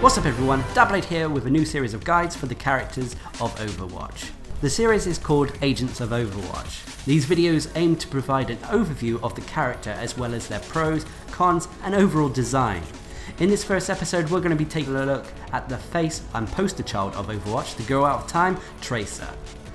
What's up everyone, Darcblade here with a new series of guides for the characters of Overwatch. The series is called Agents of Overwatch. These videos aim to provide an overview of the character as well as their pros, cons and overall design. In this first episode we're going to be taking a look at the face and poster child of Overwatch, the girl out of time, Tracer.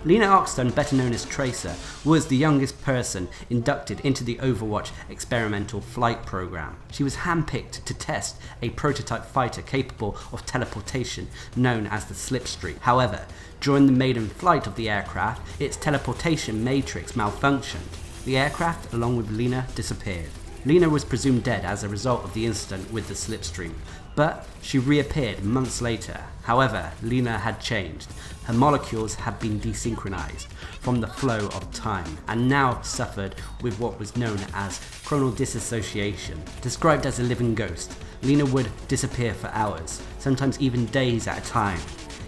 Lena Oxton, better known as Tracer, was the youngest person inducted into the Overwatch experimental flight program. She was handpicked to test a prototype fighter capable of teleportation known as the Slipstream. However, during the maiden flight of the aircraft, its teleportation matrix malfunctioned. The aircraft, along with Lena, disappeared. Lena was presumed dead as a result of the incident with the Slipstream, but she reappeared months later. However, Lena had changed. Her molecules had been desynchronized from the flow of time and now suffered with what was known as chronal dissociation. Described as a living ghost, Lena would disappear for hours, sometimes even days at a time.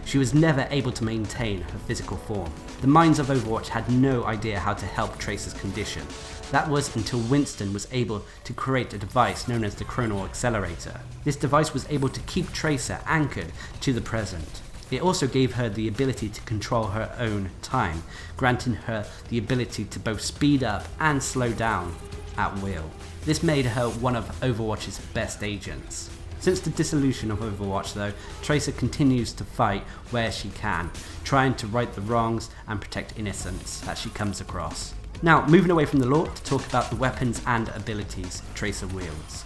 She was never able to maintain her physical form. The minds of Overwatch had no idea how to help Tracer's condition. That was until Winston was able to create a device known as the Chronal Accelerator. This device was able to keep Tracer anchored to the present. It also gave her the ability to control her own time, granting her the ability to both speed up and slow down at will. This made her one of Overwatch's best agents. Since the dissolution of Overwatch though, Tracer continues to fight where she can, trying to right the wrongs and protect innocents that she comes across. Now, moving away from the lore to talk about the weapons and abilities Tracer wields.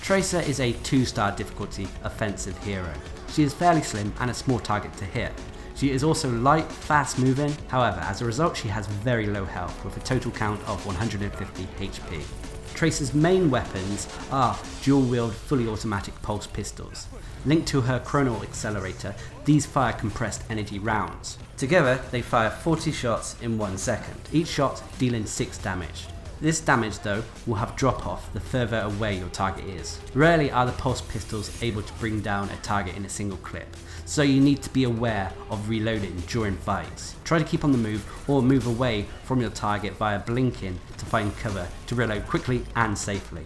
Tracer is a 2-star difficulty offensive hero. She is fairly slim and a small target to hit. She is also light, fast moving, however as a result she has very low health with a total count of 150 HP. Tracer's main weapons are dual-wield fully automatic pulse pistols. Linked to her Chronal Accelerator, these fire compressed energy rounds. Together they fire 40 shots in 1 second, each shot dealing 6 damage. This damage though will have drop off the further away your target is. Rarely are the pulse pistols able to bring down a target in a single clip, so you need to be aware of reloading during fights. Try to keep on the move or move away from your target via blinking to find cover to reload quickly and safely.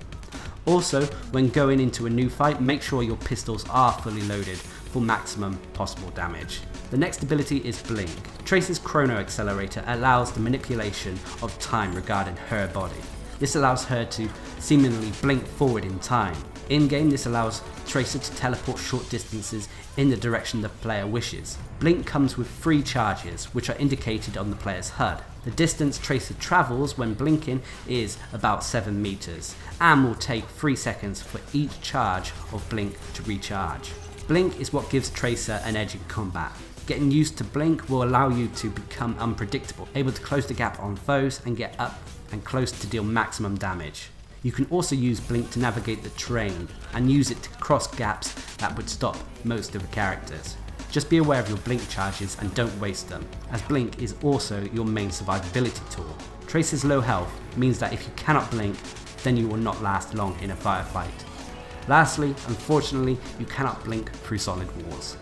Also, when going into a new fight, make sure your pistols are fully loaded for maximum possible damage. The next ability is Blink. Tracer's Chrono Accelerator allows the manipulation of time regarding her body. This allows her to seemingly blink forward in time. In-game, this allows Tracer to teleport short distances in the direction the player wishes. Blink comes with 3 charges, which are indicated on the player's HUD. The distance Tracer travels when blinking is about 7 meters, and will take 3 seconds for each charge of Blink to recharge. Blink is what gives Tracer an edge in combat. Getting used to Blink will allow you to become unpredictable, able to close the gap on foes and get up and close to deal maximum damage. You can also use Blink to navigate the terrain and use it to cross gaps that would stop most of the characters. Just be aware of your Blink charges and don't waste them, as Blink is also your main survivability tool. Tracer's low health means that if you cannot Blink, then you will not last long in a firefight. Lastly, unfortunately, you cannot Blink through solid walls.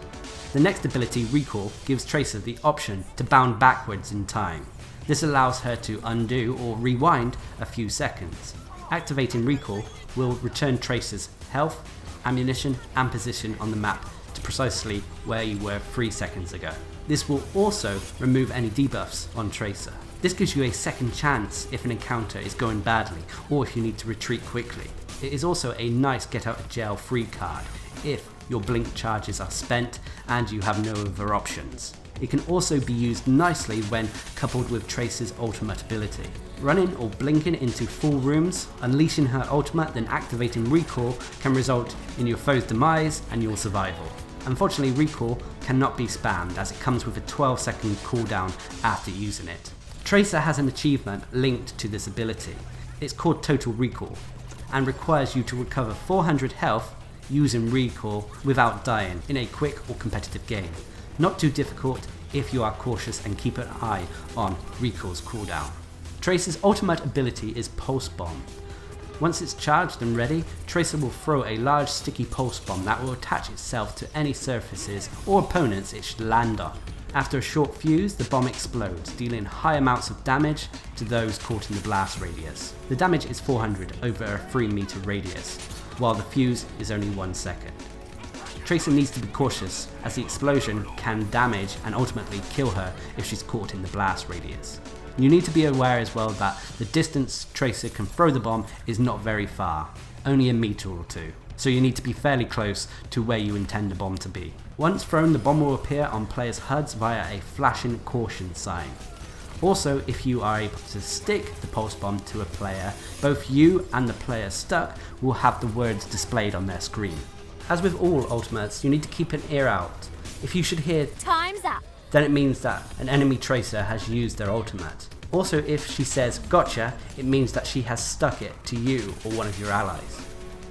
The next ability, Recall, gives Tracer the option to bound backwards in time. This allows her to undo or rewind a few seconds. Activating Recall will return Tracer's health, ammunition and position on the map to precisely where you were 3 seconds ago. This will also remove any debuffs on Tracer. This gives you a second chance if an encounter is going badly or if you need to retreat quickly. It is also a nice get out of jail free card if your Blink charges are spent and you have no other options. It can also be used nicely when coupled with Tracer's ultimate ability. Running or blinking into full rooms, unleashing her ultimate then activating Recall can result in your foe's demise and your survival. Unfortunately, Recall cannot be spammed as it comes with a 12-second cooldown after using it. Tracer has an achievement linked to this ability. It's called Total Recall and requires you to recover 400 health using Recall without dying in a quick or competitive game. Not too difficult if you are cautious and keep an eye on Recall's cooldown. Tracer's ultimate ability is Pulse Bomb. Once it's charged and ready, Tracer will throw a large sticky pulse bomb that will attach itself to any surfaces or opponents it should land on. After a short fuse, the bomb explodes, dealing high amounts of damage to those caught in the blast radius. The damage is 400 over a 3 meter radius, while the fuse is only 1 second. Tracer needs to be cautious as the explosion can damage and ultimately kill her if she's caught in the blast radius. You need to be aware as well that the distance Tracer can throw the bomb is not very far, only a meter or two, so you need to be fairly close to where you intend the bomb to be. Once thrown, the bomb will appear on players' HUDs via a flashing caution sign. Also, if you are able to stick the pulse bomb to a player, both you and the player stuck will have the words displayed on their screen. As with all ultimates, you need to keep an ear out. If you should hear "Time's up," then it means that an enemy Tracer has used their ultimate. Also, if she says "gotcha," it means that she has stuck it to you or one of your allies.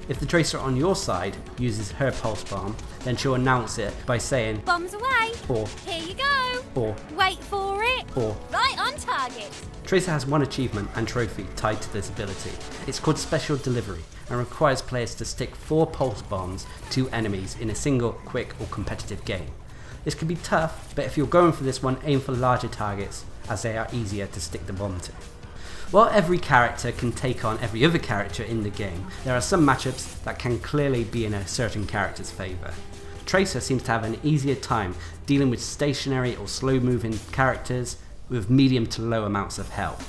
If the Tracer on your side uses her pulse bomb, then she'll announce it by saying "bombs away," or "here you go," or "wait for it," or "right on target." Tracer has one achievement and trophy tied to this ability. It's called Special Delivery and requires players to stick 4 pulse bombs to enemies in a single, quick or competitive game. This can be tough, but if you're going for this one, aim for larger targets as they are easier to stick the bomb to. While every character can take on every other character in the game, there are some matchups that can clearly be in a certain character's favour. Tracer seems to have an easier time dealing with stationary or slow moving characters with medium to low amounts of health.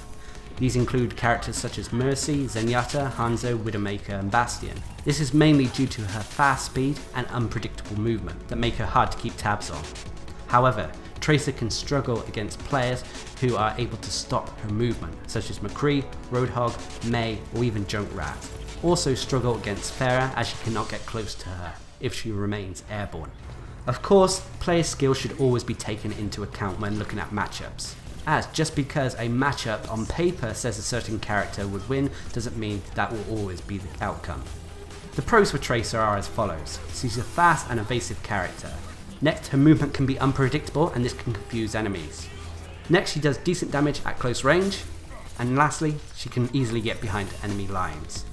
These include characters such as Mercy, Zenyatta, Hanzo, Widowmaker and Bastion. This is mainly due to her fast speed and unpredictable movement that make her hard to keep tabs on. However, Tracer can struggle against players who are able to stop her movement, such as McCree, Roadhog, Mei or even Junkrat. Also struggle against Pharah as she cannot get close to her if she remains airborne. Of course, player skill should always be taken into account when looking at matchups, as just because a matchup on paper says a certain character would win doesn't mean that will always be the outcome. The pros for Tracer are as follows. She's a fast and evasive character. Next, her movement can be unpredictable and this can confuse enemies. Next, she does decent damage at close range. And lastly, she can easily get behind enemy lines.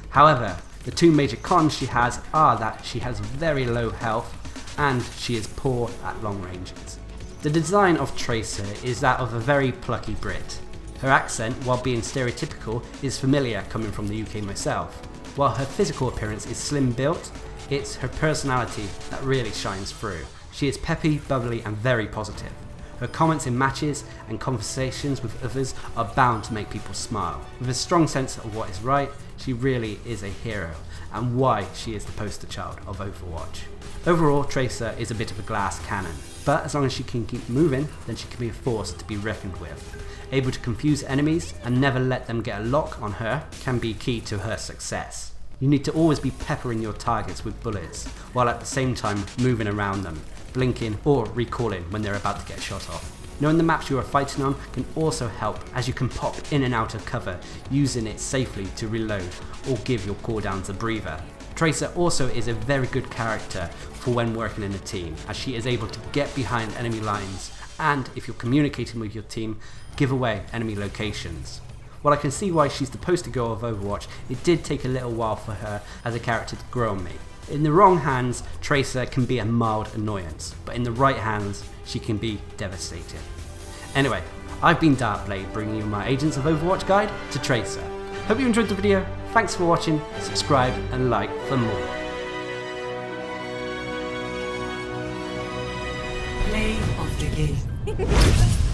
However, the 2 major cons she has are that she has very low health and she is poor at long ranges. The design of Tracer is that of a very plucky Brit. Her accent, while being stereotypical, is familiar coming from the UK myself. While her physical appearance is slim built, it's her personality that really shines through. She is peppy, bubbly and very positive. Her comments in matches and conversations with others are bound to make people smile. With a strong sense of what is right, she really is a hero and why she is the poster child of Overwatch. Overall, Tracer is a bit of a glass cannon, but as long as she can keep moving, then she can be a force to be reckoned with. Able to confuse enemies and never let them get a lock on her can be key to her success. You need to always be peppering your targets with bullets, while at the same time moving around them, blinking or recalling when they're about to get shot off. Knowing the maps you are fighting on can also help, as you can pop in and out of cover, using it safely to reload or give your cooldowns a breather. Tracer also is a very good character for when working in a team, as she is able to get behind enemy lines and, if you're communicating with your team, give away enemy locations. While I can see why she's the poster girl of Overwatch, it did take a little while for her as a character to grow on me. In the wrong hands, Tracer can be a mild annoyance, but in the right hands, she can be devastating. Anyway, I've been Darcblade, bringing you my Agents of Overwatch guide to Tracer. Hope you enjoyed the video, thanks for watching, subscribe and like for more. Play of the game.